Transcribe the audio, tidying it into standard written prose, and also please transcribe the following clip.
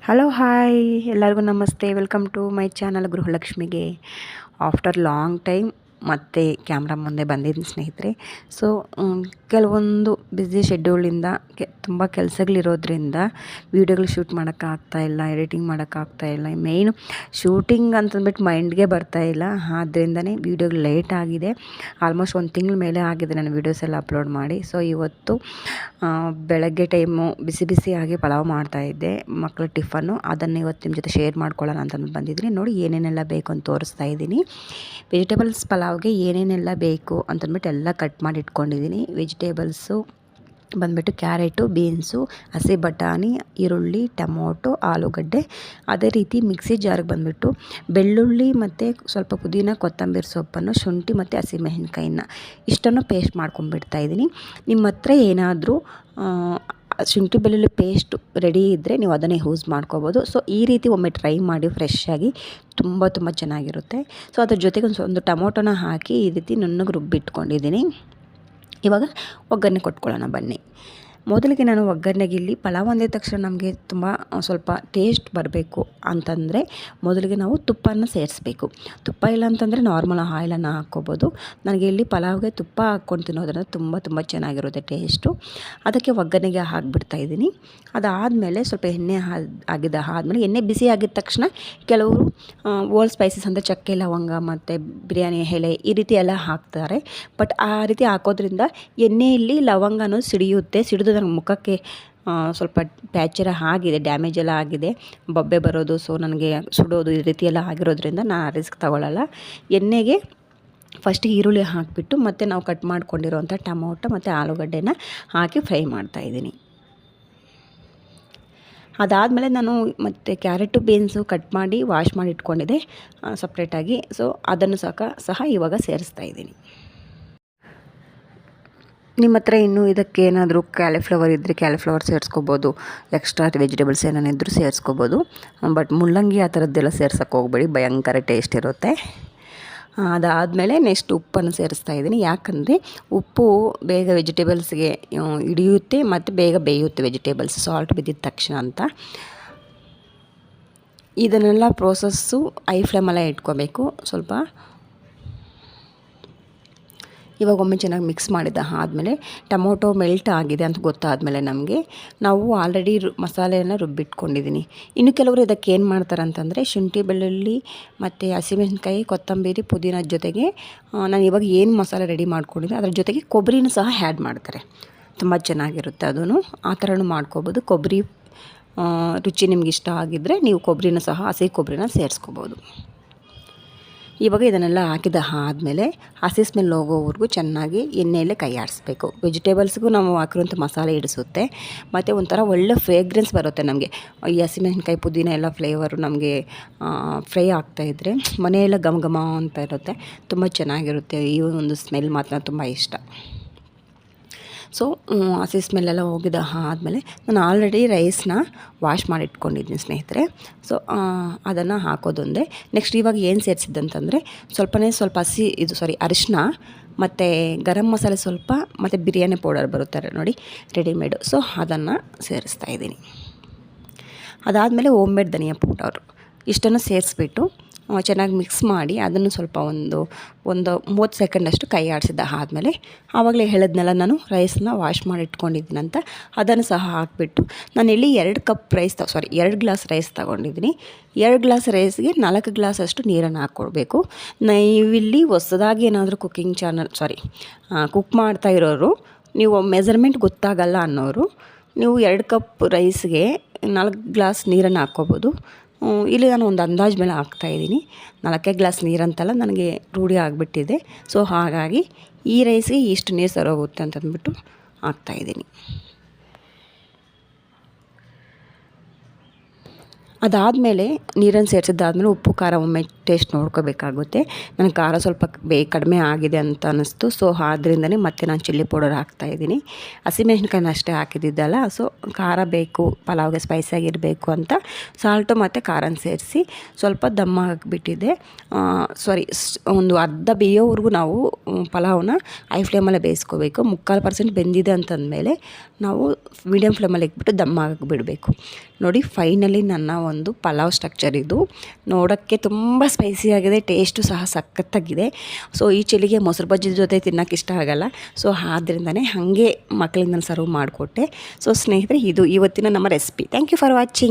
Hello hi ಎಲ್ಲರಿಗೂ ನಮಸ್ತೆ. Welcome to my channel ಗೃಹಲಕ್ಷ್ಮಿಗೆ. ಆಫ್ಟರ್ ಲಾಂಗ್ ಟೈಮ್ ಮತ್ತೆ ಕ್ಯಾಮ್ರಾ ಮುಂದೆ ಬಂದಿದ್ದೀನಿ ಸ್ನೇಹಿತರೆ. ಸೊ ಕೆಲವೊಂದು ಬ್ಯುಸಿ ಶೆಡ್ಯೂಲಿಂದ ತುಂಬ ಕೆಲಸಗಳಿರೋದ್ರಿಂದ ವೀಡಿಯೋಗಳು ಶೂಟ್ ಮಾಡೋಕ್ಕಾಗ್ತಾಯಿಲ್ಲ, ಎಡಿಟಿಂಗ್ ಮಾಡೋಕ್ಕಾಗ್ತಾಯಿಲ್ಲ. ಮೇಯ್ನು ಶೂಟಿಂಗ್ ಅಂತಂದ್ಬಿಟ್ಟು ಮೈಂಡ್ಗೆ ಬರ್ತಾಯಿಲ್ಲ. ಆದ್ದರಿಂದನೇ ವೀಡಿಯೋಗಳು ಲೇಟ್ ಆಗಿದೆ. ಆಲ್ಮೋಸ್ಟ್ 1 ತಿಂಗಳ ಮೇಲೆ ಆಗಿದೆ ನಾನು ವೀಡಿಯೋಸ್ ಎಲ್ಲ ಅಪ್ಲೋಡ್ ಮಾಡಿ. ಸೊ ಇವತ್ತು ಬೆಳಗ್ಗೆ ಟೈಮು ಬಿಸಿಯಾಗಿ ಪಲಾವ್ ಮಾಡ್ತಾಯಿದ್ದೆ, ಮಕ್ಕಳ ಟಿಫನ್ನು. ಅದನ್ನು ಇವತ್ತು ನಿಮ್ಮ ಜೊತೆ ಶೇರ್ ಮಾಡ್ಕೊಳ್ಳೋಣ ಅಂತಂದು ಬಂದಿದ್ದೀನಿ. ನೋಡಿ ಏನೇನೆಲ್ಲ ಬೇಕು ಅಂತ ತೋರಿಸ್ತಾ ಇದ್ದೀನಿ. ವೆಜಿಟೇಬಲ್ಸ್ ಪಲಾವ್ಗೆ ಏನೇನೆಲ್ಲ ಬೇಕು ಅಂತಂದ್ಬಿಟ್ಟು ಎಲ್ಲ ಕಟ್ ಮಾಡಿ ಇಟ್ಕೊಂಡಿದ್ದೀನಿ. ವೆಜಿಟೇಬಲ್ಸು ಬಂದುಬಿಟ್ಟು ಕ್ಯಾರೆಟು, ಬೀನ್ಸು, ಹಸಿ ಬಟಾಣಿ, ಈರುಳ್ಳಿ, ಟೊಮೊಟೊ, ಆಲೂಗಡ್ಡೆ. ಅದೇ ರೀತಿ ಮಿಕ್ಸಿ ಜಾರಿಗೆ ಬಂದುಬಿಟ್ಟು ಬೆಳ್ಳುಳ್ಳಿ ಮತ್ತು ಸ್ವಲ್ಪ ಪುದೀನ, ಕೊತ್ತಂಬರಿ ಸೊಪ್ಪನ್ನು, ಶುಂಠಿ ಮತ್ತು ಹಸಿಮೆಣಸಿನ್ಕಾಯಿನ ಇಷ್ಟನ್ನು ಪೇಸ್ಟ್ ಮಾಡ್ಕೊಂಡ್ಬಿಡ್ತಾಯಿದ್ದೀನಿ. ನಿಮ್ಮ ಹತ್ರ ಏನಾದರೂ ಶುಂಠಿ ಬೆಳ್ಳುಳ್ಳಿ ಪೇಸ್ಟ್ ರೆಡಿ ಇದ್ದರೆ ನೀವು ಅದನ್ನೇ ಯೂಸ್ ಮಾಡ್ಕೋಬೋದು. ಸೊ ಈ ರೀತಿ ಒಮ್ಮೆ ಟ್ರೈ ಮಾಡಿ, ಫ್ರೆಶ್ ಆಗಿ ತುಂಬ ಚೆನ್ನಾಗಿರುತ್ತೆ. ಸೊ ಅದ್ರ ಜೊತೆಗೆ ಒಂದು ಟೊಮೊಟೊನ ಹಾಕಿ ಈ ರೀತಿ ನುಣ್ಣಗೆ ರುಬ್ಬಿಟ್ಕೊಂಡಿದ್ದೀನಿ. ಇವಾಗ ಒಗ್ಗರಣೆ ಕೊಟ್ಕೊಳ್ಳೋಣ ಬನ್ನಿ. ಮೊದಲಿಗೆ ನಾನು ಒಗ್ಗರಣೆಗೆ ಇಲ್ಲಿ ಪಲಾವ್ ಅಂದಿದ ತಕ್ಷಣ ನಮಗೆ ತುಂಬ ಸ್ವಲ್ಪ ಟೇಸ್ಟ್ ಬರಬೇಕು ಅಂತಂದರೆ ಮೊದಲಿಗೆ ನಾವು ತುಪ್ಪನ ಸೇರಿಸ್ಬೇಕು. ತುಪ್ಪ ಇಲ್ಲ ಅಂತಂದರೆ ನಾರ್ಮಲ್ ಆಯಿಲನ್ನು ಹಾಕ್ಕೋಬೋದು. ನನಗೆ ಇಲ್ಲಿ ಪಲಾವ್ಗೆ ತುಪ್ಪ ಹಾಕ್ಕೊಂಡು ತಿನ್ನೋದ್ರಿಂದ ತುಂಬ ಚೆನ್ನಾಗಿರುತ್ತೆ ಟೇಸ್ಟು. ಅದಕ್ಕೆ ಒಗ್ಗರಣೆಗೆ ಹಾಕಿಬಿಡ್ತಾಯಿದ್ದೀನಿ. ಅದಾದಮೇಲೆ ಸ್ವಲ್ಪ ಎಣ್ಣೆ ಆದಮೇಲೆ ಎಣ್ಣೆ ಬಿಸಿ ಆಗಿದ ತಕ್ಷಣ ಕೆಲವರು ಓಲ್ ಸ್ಪೈಸಸ್ ಅಂದರೆ ಚಕ್ಕೆ, ಲವಂಗ ಮತ್ತು ಬಿರಿಯಾನಿ ಎಲೆ ಈ ರೀತಿ ಎಲ್ಲ ಹಾಕ್ತಾರೆ. ಬಟ್ ಆ ರೀತಿ ಹಾಕೋದ್ರಿಂದ ಎಣ್ಣೆಯಲ್ಲಿ ಲವಂಗನೂ ಸಿಡಿಯುತ್ತೆ. ಸಿಡಿದು ನನ್ನ ಮುಖಕ್ಕೆ ಸ್ವಲ್ಪ ಪ್ಯಾಚರ ಆಗಿದೆ, ಡ್ಯಾಮೇಜ್ ಎಲ್ಲ ಆಗಿದೆ, ಬೊಬ್ಬೆ ಬರೋದು, ಸೊ ನನಗೆ ಸುಡೋದು ಈ ರೀತಿ ಎಲ್ಲ ಆಗಿರೋದ್ರಿಂದ ನಾನು ರಿಸ್ಕ್ ತಗೊಳ್ಳಲ್ಲ. ಎಣ್ಣೆಗೆ ಫಸ್ಟಿಗೆ ಈರುಳ್ಳಿ ಹಾಕಿಬಿಟ್ಟು ಮತ್ತು ನಾವು ಕಟ್ ಮಾಡ್ಕೊಂಡಿರೋಂಥ ಟೊಮೊಟೊ ಮತ್ತು ಆಲೂಗಡ್ಡೆನ ಹಾಕಿ ಫ್ರೈ ಮಾಡ್ತಾಯಿದ್ದೀನಿ. ಅದಾದಮೇಲೆ ನಾನು ಮತ್ತು ಕ್ಯಾರೆಟು, ಬೀನ್ಸು ಕಟ್ ಮಾಡಿ ವಾಶ್ ಮಾಡಿ ಇಟ್ಕೊಂಡಿದ್ದೆ ಸಪ್ರೇಟಾಗಿ. ಸೊ ಅದನ್ನು ಸಹ ಇವಾಗ ಸೇರಿಸ್ತಾಯಿದ್ದೀನಿ. ನಿಮ್ಮ ಹತ್ರ ಇನ್ನೂ ಇದಕ್ಕೆ ಏನಾದರೂ ಕ್ಯಾಲಿಫ್ಲವರ್ ಇದ್ದರೆ ಕ್ಯಾಲಿಫ್ಲವರ್ ಸೇರಿಸ್ಕೋಬೋದು. ಎಕ್ಸ್ಟ್ರಾ ವೆಜಿಟೇಬಲ್ಸ್ ಏನೇನಿದ್ರೂ ಸೇರಿಸ್ಕೋಬೋದು. ಬಟ್ ಮುಳ್ಳಂಗಿ ಆ ಥರದ್ದೆಲ್ಲ ಸೇರ್ಸೋಕ್ಕೆ ಹೋಗಬೇಡಿ, ಭಯಂಕರ ಟೇಸ್ಟ್ ಇರುತ್ತೆ. ಅದಾದಮೇಲೆ ನೆಕ್ಸ್ಟ್ ಉಪ್ಪನ್ನು ಸೇರಿಸ್ತಾ ಇದ್ದೀನಿ. ಯಾಕಂದರೆ ಉಪ್ಪು ಬೇಗ ವೆಜಿಟೇಬಲ್ಸ್ಗೆ ಹಿಡಿಯುತ್ತೆ ಮತ್ತು ಬೇಗ ಬೇಯುತ್ತೆ ವೆಜಿಟೇಬಲ್ಸ್, ಸಾಲ್ಟ್ ಬಿದ್ದಿದ ತಕ್ಷಣ ಅಂತ. ಇದನ್ನೆಲ್ಲ ಪ್ರೋಸೆಸ್ಸು ಐ ಫ್ಲೇಮಲ್ಲೇ ಇಟ್ಕೋಬೇಕು ಸ್ವಲ್ಪ. ಇವಾಗ ಒಮ್ಮೆ ಚೆನ್ನಾಗಿ ಮಿಕ್ಸ್ ಮಾಡಿದ ಆದಮೇಲೆ ಟೊಮೊಟೊ ಮೆಲ್ಟ್ ಆಗಿದೆ ಅಂತ ಗೊತ್ತಾದಮೇಲೆ ನಮಗೆ ನಾವು ಆಲ್ರೆಡಿ ಮಸಾಲೆಯನ್ನು ರುಬ್ಬಿಟ್ಕೊಂಡಿದ್ದೀನಿ. ಇನ್ನು ಕೆಲವರು ಇದಕ್ಕೆ ಏನು ಮಾಡ್ತಾರೆ ಅಂತಂದರೆ ಶುಂಠಿ, ಬೆಳ್ಳುಳ್ಳಿ ಮತ್ತು ಹಸಿಮೆಣಸಿನ್ಕಾಯಿ, ಕೊತ್ತಂಬರಿ, ಪುದೀನದ ಜೊತೆಗೆ ನಾನು ಇವಾಗ ಏನು ಮಸಾಲೆ ರೆಡಿ ಮಾಡ್ಕೊಂಡಿದ್ದೀನಿ ಅದರ ಜೊತೆಗೆ ಕೊಬ್ಬರಿನೂ ಸಹ ಆ್ಯಡ್ ಮಾಡ್ತಾರೆ. ತುಂಬ ಚೆನ್ನಾಗಿರುತ್ತೆ ಅದೂ. ಆ ಥರನೂ ಮಾಡ್ಕೋಬೋದು. ಕೊಬ್ಬರಿ ರುಚಿ ನಿಮ್ಗೆ ಇಷ್ಟ ಆಗಿದ್ದರೆ ನೀವು ಕೊಬ್ಬರಿನೂ ಸಹ ಹಸಿ ಕೊಬ್ಬರಿನ ಸೇರಿಸ್ಕೋಬೋದು. ಇವಾಗ ಇದನ್ನೆಲ್ಲ ಹಾಕಿದ ಆದಮೇಲೆ ಹಸಿ ಸ್ಮೆಲ್ ಹೋಗೋವರೆಗೂ ಚೆನ್ನಾಗಿ ಎಣ್ಣೆಯಲ್ಲೇ ಕೈ ಆಡಿಸ್ಬೇಕು. ವೆಜಿಟೇಬಲ್ಸ್ಗೂ ನಾವು ಹಾಕಿರೋಂಥ ಮಸಾಲೆ ಹಿಡಿಸುತ್ತೆ ಮತ್ತು ಒಂಥರ ಒಳ್ಳೆ ಫ್ರೇಗ್ರೆನ್ಸ್ ಬರುತ್ತೆ ನಮಗೆ. ಈ ಹಸಿಮೆಣಸಿನ್ಕಾಯಿ, ಪುದೀನ ಎಲ್ಲ ಫ್ಲೇವರು ನಮಗೆ ಫ್ರೈ ಆಗ್ತಾಯಿದ್ರೆ ಮನೆಯೆಲ್ಲ ಘಮ ಅಂತ ಇರುತ್ತೆ. ತುಂಬ ಚೆನ್ನಾಗಿರುತ್ತೆ. ಈ ಒಂದು ಸ್ಮೆಲ್ ಮಾತ್ರ ತುಂಬ ಇಷ್ಟ. ಸೊ ಹಸಿ ಸ್ಮೆಲ್ಲೆಲ್ಲ ಹೋಗಿದ ಆದಮೇಲೆ ನಾನು ಆಲ್ರೆಡಿ ರೈಸ್ನ ವಾಶ್ ಮಾಡಿ ಇಟ್ಕೊಂಡಿದ್ದೀನಿ ಸ್ನೇಹಿತರೆ. ಸೊ ಅದನ್ನು ಹಾಕೋದೊಂದೇ. ನೆಕ್ಸ್ಟ್ ಇವಾಗ ಏನು ಸೇರಿಸಿದ್ದಂತಂದರೆ ಸ್ವಲ್ಪ ಅರಿಶಿನ ಮತ್ತು ಗರಂ ಮಸಾಲೆ ಸ್ವಲ್ಪ ಮತ್ತು ಬಿರಿಯಾನಿ ಪೌಡರ್ ಬರುತ್ತಾರೆ ನೋಡಿ ರೆಡಿಮೇಡು. ಸೊ ಅದನ್ನು ಸೇರಿಸ್ತಾಯಿದ್ದೀನಿ. ಅದಾದಮೇಲೆ ಹೋಮ್ ಮೇಡ್ ಧನಿಯಾ ಪೌಡರ್ ಇಷ್ಟನ್ನು ಸೇರಿಸ್ಬಿಟ್ಟು ಚೆನ್ನಾಗಿ ಮಿಕ್ಸ್ ಮಾಡಿ ಅದನ್ನು ಸ್ವಲ್ಪ ಒಂದು 30 ಸೆಕೆಂಡಷ್ಟು ಕೈ ಆಡಿಸಿದ ಆದಮೇಲೆ ಆವಾಗಲೇ ಹೇಳಿದ್ನೆಲ್ಲ ನಾನು ರೈಸನ್ನ ವಾಶ್ ಮಾಡಿ ಇಟ್ಕೊಂಡಿದ್ದೀನಂತ ಅದನ್ನು ಸಹ ಹಾಕಿಬಿಟ್ಟು ನಾನಿಲ್ಲಿ 2 ಗ್ಲಾಸ್ ರೈಸ್ ತೊಗೊಂಡಿದ್ದೀನಿ. 2 ಗ್ಲಾಸ್ ರೈಸ್ಗೆ 4 ಗ್ಲಾಸಷ್ಟು ನೀರನ್ನು ಹಾಕ್ಕೊಡ್ಬೇಕು. ನೀವಿಲ್ಲಿ ಹೊಸದಾಗಿ ಏನಾದರೂ ಕುಕ್ ಮಾಡ್ತಾ ಇರೋರು, ನೀವು ಮೆಜರ್ಮೆಂಟ್ ಗೊತ್ತಾಗಲ್ಲ ಅನ್ನೋರು ನೀವು 2 ಕಪ್ ರೈಸ್ಗೆ 4 ಗ್ಲಾಸ್ ನೀರನ್ನು ಹಾಕ್ಕೋಬೋದು. ಇಲ್ಲಿ ನಾನು ಒಂದು ಅಂದಾಜು ಮೇಲೆ ಹಾಕ್ತಾಯಿದ್ದೀನಿ. 4 ಗ್ಲಾಸ್ ನೀರಂತಲ್ಲ, ನನಗೆ ರೂಢಿ ಆಗಿಬಿಟ್ಟಿದೆ. ಸೊ ಹಾಗಾಗಿ ಈ ರೈಸ್ಗೆ ಇಷ್ಟು ನೀರು ಸರೋಗುತ್ತೆ ಅಂತಂದ್ಬಿಟ್ಟು ಹಾಕ್ತಾಯಿದ್ದೀನಿ. ಅದಾದಮೇಲೆ ನೀರನ್ನು ಸೇರಿಸಿದ್ದಾದಮೇಲೆ ಉಪ್ಪು ಖಾರ ಒಮ್ಮೆ ಟೇಸ್ಟ್ ನೋಡ್ಕೋಬೇಕಾಗುತ್ತೆ. ನನಗೆ ಖಾರ ಸ್ವಲ್ಪ ಕಡಿಮೆ ಆಗಿದೆ ಅಂತ ಅನ್ನಿಸ್ತು. ಸೊ ಆದ್ದರಿಂದನೇ ಮತ್ತೆ ನಾನು ಚಿಲ್ಲಿ ಪೌಡರ್ ಹಾಕ್ತಾಯಿದ್ದೀನಿ. ಹಸಿಮೆಣ್ಸಿನ್ಕಾಯಿನ ಅಷ್ಟೇ ಹಾಕಿದ್ದಿದ್ದಲ್ಲ, ಸೊ ಖಾರ ಬೇಕು, ಪಲಾವ್ಗೆ ಸ್ಪೈಸಿಯಾಗಿರಬೇಕು ಅಂತ ಸಾಲ್ಟು ಮತ್ತು ಖಾರನ ಸೇರಿಸಿ ಸ್ವಲ್ಪ ದಮ್ಮ ಹಾಕಿಬಿಟ್ಟಿದ್ದೆ. ಒಂದು ಅರ್ಧ ಬೇಯೋವರೆಗೂ ನಾವು ಪಲಾವ್ನ ಹೈ ಫ್ಲೇಮಲ್ಲೇ ಬೇಯಿಸ್ಕೋಬೇಕು. 3/4% ಬೆಂದಿದೆ ಅಂತಂದಮೇಲೆ ನಾವು ಮೀಡಿಯಮ್ ಫ್ಲೇಮಲ್ಲಿ ಇಟ್ಬಿಟ್ಟು ದಮ್ಮ ಹಾಕಿಬಿಡಬೇಕು. ನೋಡಿ, ಫೈನಲಿ ನನ್ನ ಒಂದು ಪಲಾವ್ ಸ್ಟ್ರಕ್ಚರ್ ಇದು. ನೋಡೋಕ್ಕೆ ತುಂಬ ಸ್ಪೈಸಿಯಾಗಿದೆ, ಟೇಸ್ಟು ಸಹ ಸಖತ್ತಾಗಿದೆ. ಸೊ ಈ ಚಳಿಗೆ ಮೊಸರು ಬಜ್ಜಿ ಜೊತೆ ತಿನ್ನೋಕೆ ಇಷ್ಟ ಆಗಲ್ಲ. ಸೊ ಆದ್ದರಿಂದನೇ ಹಾಗೆ ಮಕ್ಕಳಿಂದ ಸರ್ವ್ ಮಾಡಿಕೊಟ್ಟೆ. ಸೊ ಸ್ನೇಹಿತರೆ, ಇದು ಇವತ್ತಿನ ನಮ್ಮ recipe. Thank you for watching.